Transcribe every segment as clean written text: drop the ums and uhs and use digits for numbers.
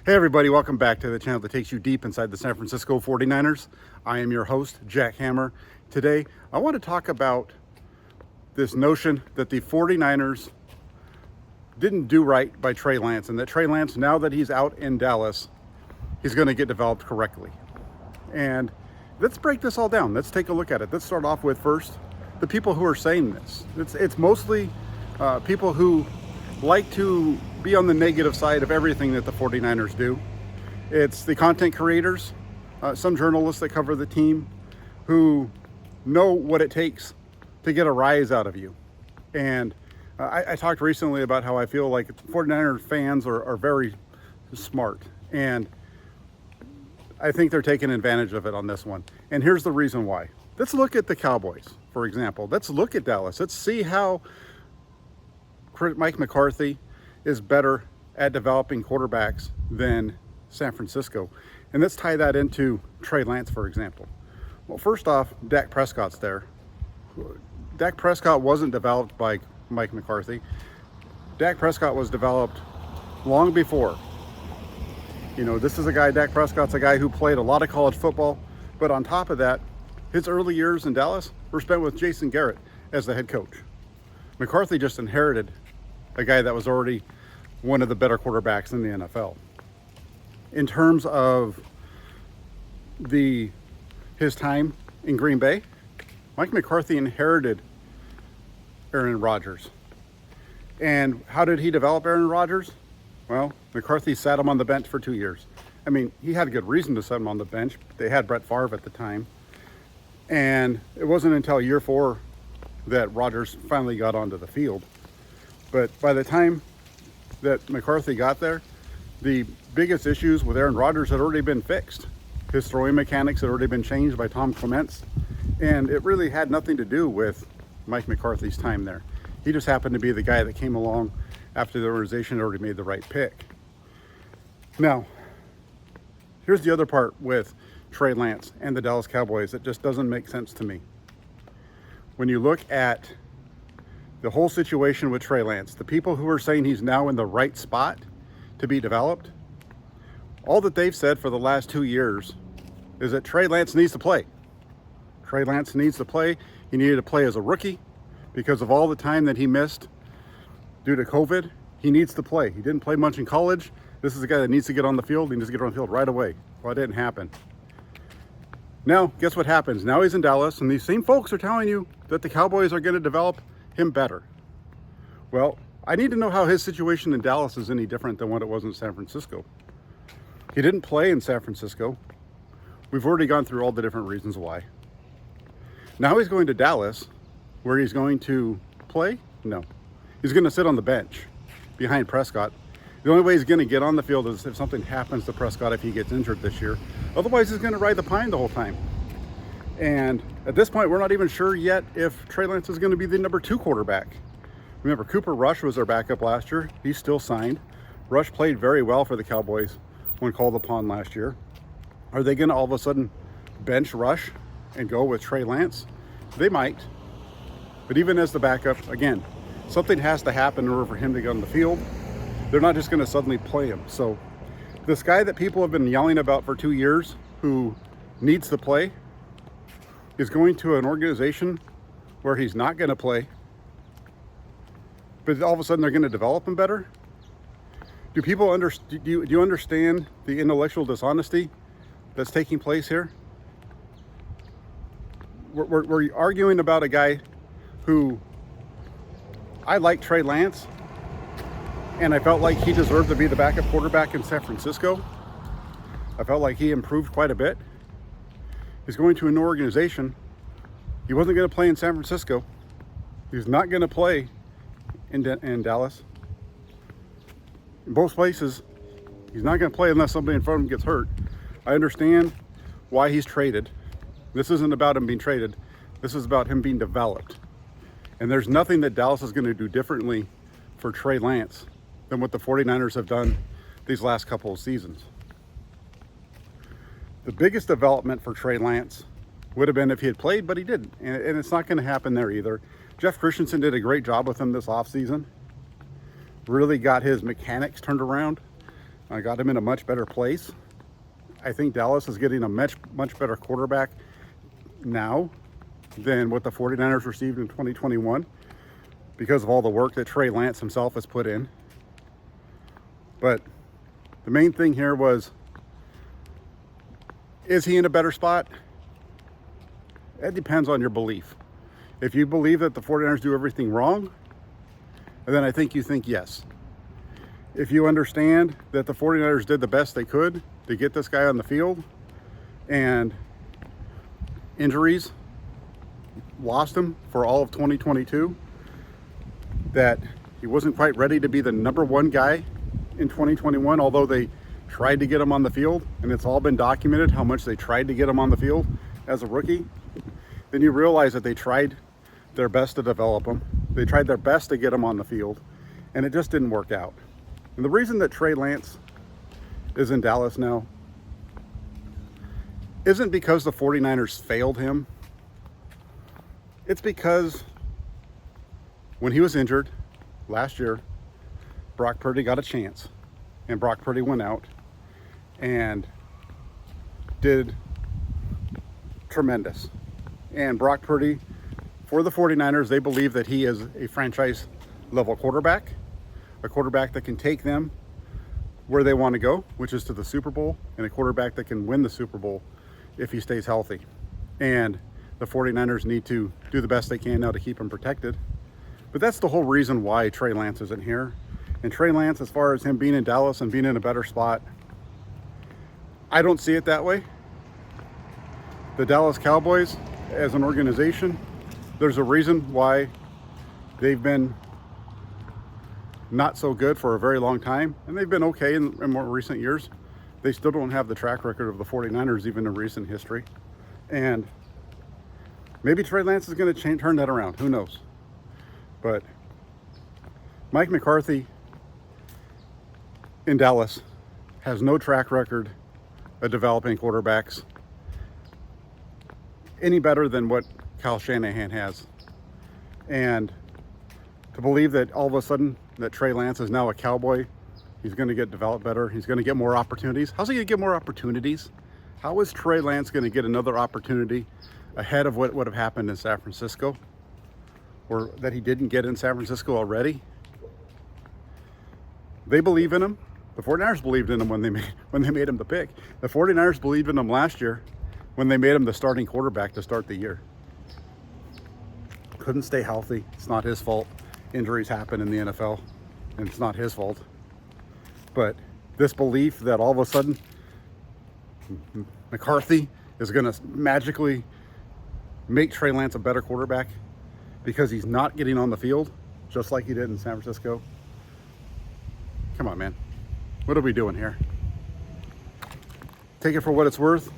Hey everybody, welcome back to the channel that takes you deep inside the San Francisco 49ers. I am your host, Jack Hammer. Today, I want to talk about this notion that the 49ers didn't do right by Trey Lance, and that Trey Lance, now that he's out in Dallas, he's going to get developed correctly. And let's break this all down. Let's take a look at it. Let's start off with first, the people who are saying this. It's mostly people who like to be on the negative side of everything that the 49ers do. It's the content creators, some journalists that cover the team who know what it takes to get a rise out of you. And I talked recently about how I feel like 49ers fans are very smart. And I think they're taking advantage of it on this one. And here's the reason why. Let's look at the Cowboys, for example. Let's look at Dallas. Let's see how Mike McCarthy is better at developing quarterbacks than San Francisco. And let's tie that into Trey Lance, for example. Well, first off, Dak Prescott's there. Dak Prescott wasn't developed by Mike McCarthy. Dak Prescott was developed long before. You know, this is a guy, Dak Prescott's a guy who played a lot of college football, but on top of that, his early years in Dallas were spent with Jason Garrett as the head coach. McCarthy just inherited a guy that was already one of the better quarterbacks in the NFL. In terms of his time in Green Bay, Mike McCarthy inherited Aaron Rodgers. And how did he develop Aaron Rodgers? Well, McCarthy sat him on the bench for 2 years. I mean, he had a good reason to set him on the bench. They had Brett Favre at the time. And it wasn't until year 4 that Rodgers finally got onto the field. But by the time that McCarthy got there, the biggest issues with Aaron Rodgers had already been fixed. His throwing mechanics had already been changed by Tom Clements, and it really had nothing to do with Mike McCarthy's time there. He just happened to be the guy that came along after the organization had already made the right pick. Now, here's the other part with Trey Lance and the Dallas Cowboys that just doesn't make sense to me. When you look at the whole situation with Trey Lance, the people who are saying he's now in the right spot to be developed, all that they've said for the last 2 years is that Trey Lance needs to play. Trey Lance needs to play. He needed to play as a rookie because of all the time that he missed due to COVID. He needs to play. He didn't play much in college. This is a guy that needs to get on the field. He needs to get on the field right away. Well, it didn't happen. Now, guess what happens? Now he's in Dallas, and these same folks are telling you that the Cowboys are going to develop him better. Well, I need to know how his situation in Dallas is any different than what it was in San Francisco. He didn't play in San Francisco. We've already gone through all the different reasons why. Now he's going to Dallas, where he's going to play? No. He's going to sit on the bench behind Prescott. The only way he's going to get on the field is if something happens to Prescott if he gets injured this year. Otherwise, he's going to ride the pine the whole time. And at this point, we're not even sure yet if Trey Lance is going to be the number 2 quarterback. Remember, Cooper Rush was their backup last year. He's still signed. Rush played very well for the Cowboys when called upon last year. Are they going to all of a sudden bench Rush and go with Trey Lance? They might. But even as the backup, again, something has to happen in order for him to get on the field. They're not just going to suddenly play him. So this guy that people have been yelling about for 2 years who needs to play is going to an organization where he's not going to play, but all of a sudden they're going to develop him better. Do you understand the intellectual dishonesty that's taking place here? We're arguing about a guy who I like, Trey Lance, and I felt like he deserved to be the backup quarterback in San Francisco. I felt like he improved quite a bit. He's going to an organization. He wasn't going to play in San Francisco. He's not going to play in Dallas. In both places, he's not going to play unless somebody in front of him gets hurt. I understand why he's traded. This isn't about him being traded. This is about him being developed. And there's nothing that Dallas is going to do differently for Trey Lance than what the 49ers have done these last couple of seasons. The biggest development for Trey Lance would have been if he had played, but he didn't. And it's not going to happen there either. Jeff Christensen did a great job with him this offseason. Really got his mechanics turned around. I got him in a much better place. I think Dallas is getting a much better quarterback now than what the 49ers received in 2021 because of all the work that Trey Lance himself has put in. But the main thing here was, is he in a better spot? It depends on your belief. If you believe that the 49ers do everything wrong, then I think you think yes. If you understand that the 49ers did the best they could to get this guy on the field and injuries lost him for all of 2022, that he wasn't quite ready to be the number one guy in 2021, although they tried to get him on the field, and it's all been documented how much they tried to get him on the field as a rookie, then you realize that they tried their best to develop him. They tried their best to get him on the field, and it just didn't work out. And the reason that Trey Lance is in Dallas now isn't because the 49ers failed him. It's because when he was injured last year, Brock Purdy got a chance, and Brock Purdy went out and did tremendous. And Brock Purdy, for the 49ers, they believe that he is a franchise level quarterback, a quarterback that can take them where they want to go, which is to the Super Bowl, and a quarterback that can win the Super Bowl if he stays healthy. And the 49ers need to do the best they can now to keep him protected. But that's the whole reason why Trey Lance isn't here. And Trey Lance, as far as him being in Dallas and being in a better spot, I don't see it that way. The Dallas Cowboys, as an organization, there's a reason why they've been not so good for a very long time, and they've been okay in more recent years. They still don't have the track record of the 49ers even in recent history. And maybe Trey Lance is going to turn that around. Who knows? But Mike McCarthy in Dallas has no track record of developing quarterbacks any better than what Kyle Shanahan has. And to believe that all of a sudden that Trey Lance is now a Cowboy, he's going to get developed better, he's going to get more opportunities. How's he going to get more opportunities? How is Trey Lance going to get another opportunity ahead of what would have happened in San Francisco, or that he didn't get in San Francisco already? They believe in him. The 49ers believed in him when they made him the pick. The 49ers believed in him last year when they made him the starting quarterback to start the year. Couldn't stay healthy. It's not his fault. Injuries happen in the NFL, and it's not his fault. But this belief that all of a sudden McCarthy is going to magically make Trey Lance a better quarterback because he's not getting on the field just like he did in San Francisco. Come on, man. What are we doing here? Take it for what it's worth.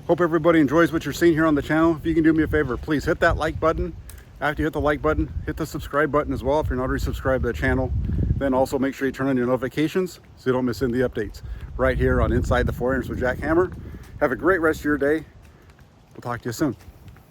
Hope everybody enjoys what you're seeing here on the channel. If you can do me a favor, please hit that like button. After you hit the like button, hit the subscribe button as well if you're not already subscribed to the channel. Then also make sure you turn on your notifications so you don't miss any of the updates right here on Inside the 49ers with Jack Hammer. Have a great rest of your day. We'll talk to you soon.